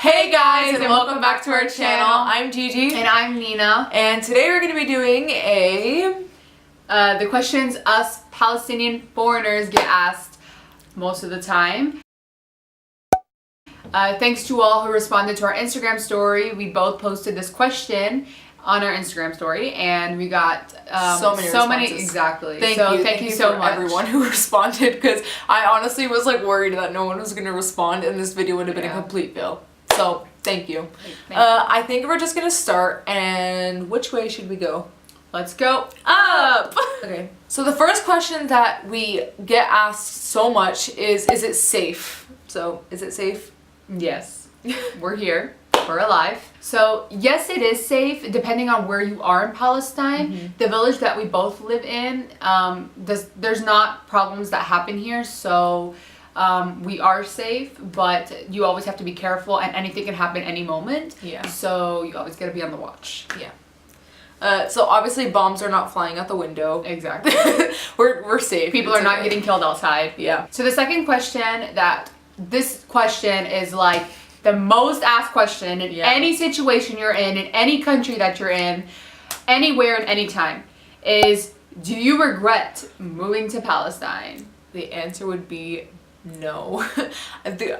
Hey guys, and welcome back to our channel. I'm Gigi. And I'm Nina. And today we're going to be doing the questions us Palestinian foreigners get asked most of the time. Thanks to all who responded to our Instagram story. We both posted this question on our Instagram story, and we got so many exactly. Thank you so much everyone who responded, because I honestly was like worried that no one was going to respond and this video would have been a complete fail. So thank you. I think we're just going to start, and which way should we go? Let's go up. Okay, so the first question that we get asked so much is it safe? So is it safe? Yes. We're here. We're alive. So yes, it is safe depending on where you are in Palestine. Mm-hmm. The village that we both live in, there's not problems that happen here, so we are safe, but you always have to be careful, and anything can happen any moment. Yeah. So you always gotta be on the watch. Yeah. So obviously bombs are not flying out the window. Exactly. we're safe. People are not getting killed outside. Yeah. So the second question, this question is like the most asked question in any situation you're in any country that you're in, anywhere and anytime, is do you regret moving to Palestine? The answer would be no.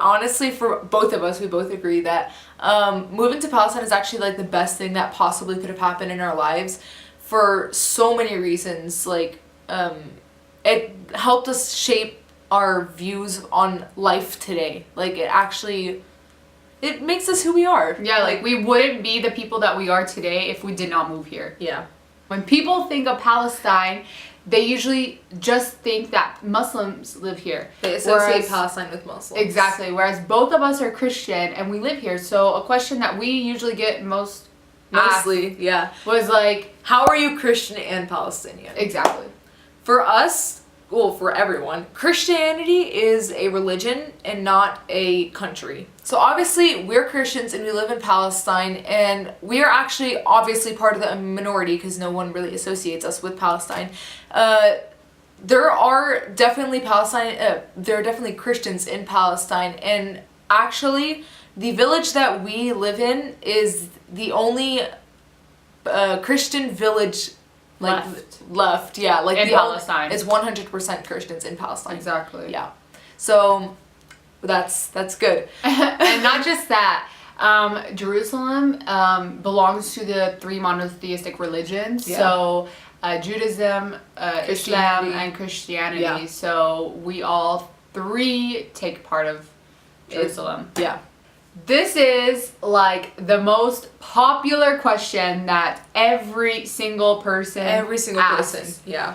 Honestly, for both of us, we both agree that moving to Palestine is actually like the best thing that possibly could have happened in our lives for so many reasons. Like it helped us shape our views on life today. Like it makes us who we are. Yeah, like we wouldn't be the people that we are today if we did not move here. Yeah. When people think of Palestine, they usually just think that Muslims live here. They associate Palestine with Muslims. Exactly. Whereas both of us are Christian and we live here. So a question that we usually get mostly, yeah, was like, how are you Christian and Palestinian? Exactly. For us, well, for everyone, Christianity is a religion and not a country. So obviously we're Christians and we live in Palestine, and we are actually obviously part of the minority because no one really associates us with Palestine. There are definitely Christians in Palestine, and actually the village that we live in is the only Christian village left, yeah, like in Palestine. It's 100% Christians in Palestine. Exactly. Yeah. So that's good. And not just that, Jerusalem belongs to the three monotheistic religions. Yeah. So Judaism, Islam, and Christianity. Yeah. So we all three take part of Jerusalem. Yeah. This is like the most popular question that every single person asks. Yeah.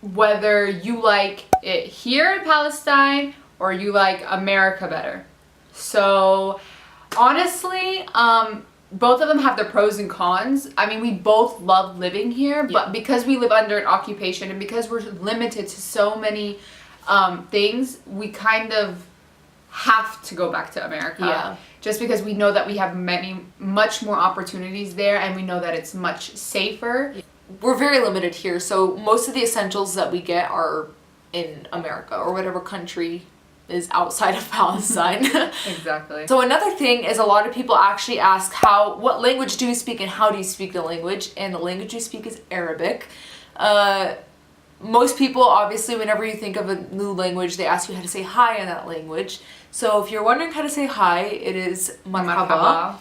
Whether you like it here in Palestine or you like America better. So honestly, both of them have their pros and cons. I mean, we both love living here, but because we live under an occupation and because we're limited to so many things, we kind of have to go back to America. Yeah. Just because we know that we have much more opportunities there, and we know that it's much safer. We're very limited here, so most of the essentials that we get are in America or whatever country is outside of Palestine. Exactly. So another thing is a lot of people actually ask what language do you speak and how do you speak the language, and the language you speak is Arabic. Most people, obviously, whenever you think of a new language, they ask you how to say hi in that language. So if you're wondering how to say hi, it is marhaba.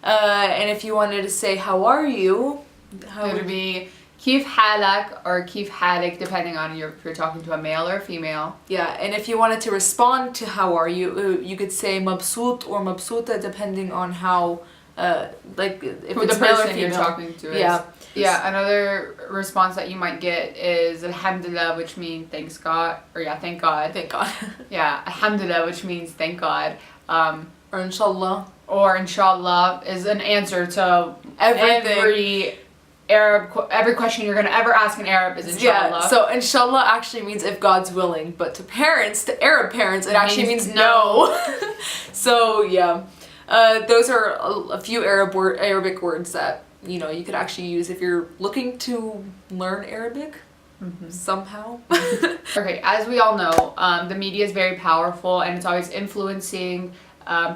And if you wanted to say how are you, it would be kif halak or kif halik, depending on if you're talking to a male or a female. Yeah, and if you wanted to respond to how are you, you could say mabsoot or mabsoota, depending on how, like, if who it's the male or person female. you're talking to is. Yeah. Yeah, another response that you might get is alhamdulillah, which means thanks God, or thank God. Thank God. Yeah, alhamdulillah, which means thank God. Or inshallah. Or inshallah is an answer to everything. Every question you're gonna ever ask in Arab is inshallah. Yeah, so inshallah actually means if God's willing, but to Arab parents, it actually means no. So yeah, those are a few Arabic words that you could actually use if you're looking to learn Arabic. somehow. Okay, as we all know, the media is very powerful and it's always influencing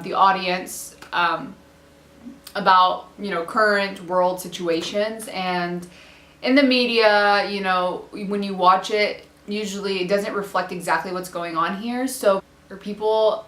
the audience about, you know, current world situations. And in the media, you know, when you watch it, usually it doesn't reflect exactly what's going on here. So people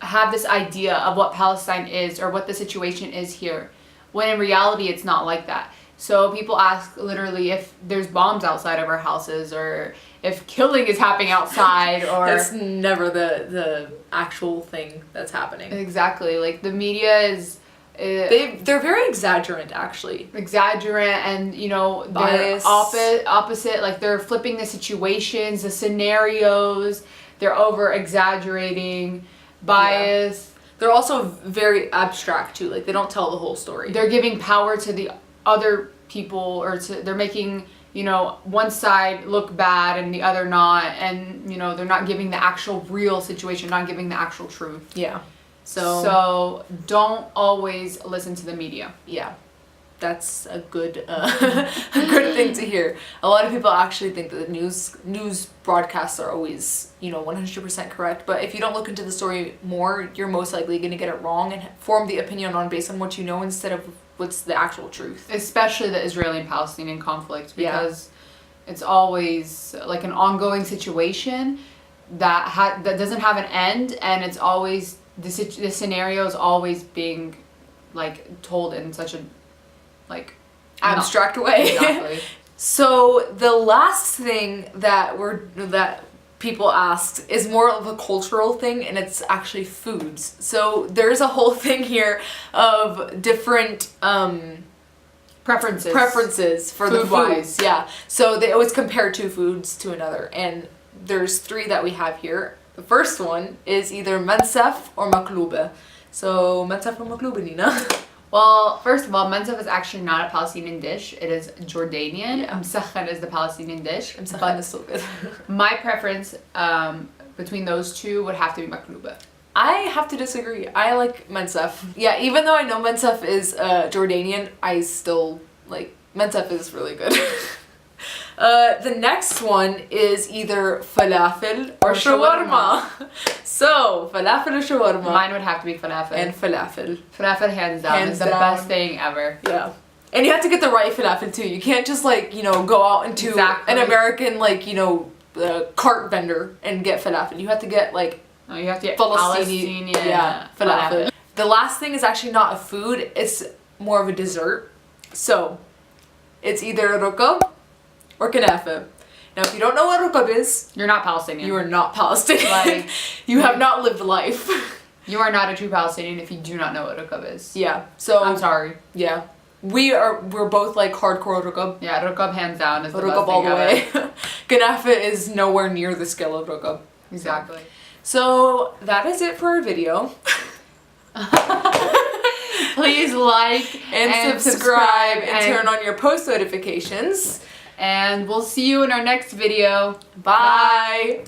have this idea of what Palestine is or what the situation is here, when in reality it's not like that. So people ask literally if there's bombs outside of our houses, or if killing is happening outside, or that's never the actual thing that's happening. Exactly. Like the media is they're very exaggerant, actually. Exaggerant, and you know, they're opposite. Like they're flipping the situations, the scenarios. They're over exaggerating, bias. Yeah. They're also very abstract too. Like they don't tell the whole story. They're giving power to the other people, or they're making, you know, one side look bad and the other not, and you know, they're not giving the actual real situation, not giving the actual truth. Yeah. So don't always listen to the media. Yeah. That's a good a good thing to hear. A lot of people actually think that the news broadcasts are always, you know, 100% correct, but if you don't look into the story more, you're most likely going to get it wrong and form the opinion based on what you know instead of what's the actual truth. Especially the Israeli and Palestinian conflict, because it's always like an ongoing situation that doesn't have an end, and it's always the scenario is always being like told in such a like abstract way. Exactly. So the last thing that people asked is more of a cultural thing, and it's actually foods. So there's a whole thing here of different preferences for the foods. Yeah. So they always compare two foods to another, and there's three that we have here. The first one is either mensef or maklube. So mensef or maklube, Nina? Well, first of all, mensef is actually not a Palestinian dish. It is Jordanian. Msakhan is the Palestinian dish. Msakhan is so good. My preference between those two would have to be maklube. I have to disagree. I like mensef. Yeah, even though I know mensef is Jordanian, I still like mensef is really good. The next one is either falafel or shawarma. So, falafel or shawarma. Mine would have to be falafel. And falafel. Falafel hands down is the best thing ever. Yeah. And you have to get the right falafel too. You can't just like, you know, go out into an American like, you know, cart vendor and get falafel. You have to get like you have to get Palestinian falafel. The last thing is actually not a food, it's more of a dessert. So, it's either rukab or kanafa. Now, if you don't know what rukab is, you're not Palestinian. You are not Palestinian. Like, you have not lived life. You are not a true Palestinian if you do not know what rukab is. Yeah. So I'm sorry. Yeah. We're both like hardcore rukab. Yeah, rukab hands down is the rukab best thing all the way. ever. Kanafa is nowhere near the scale of rukab. Exactly. So that is it for our video. Please like and subscribe and turn on your post notifications. And we'll see you in our next video. Bye.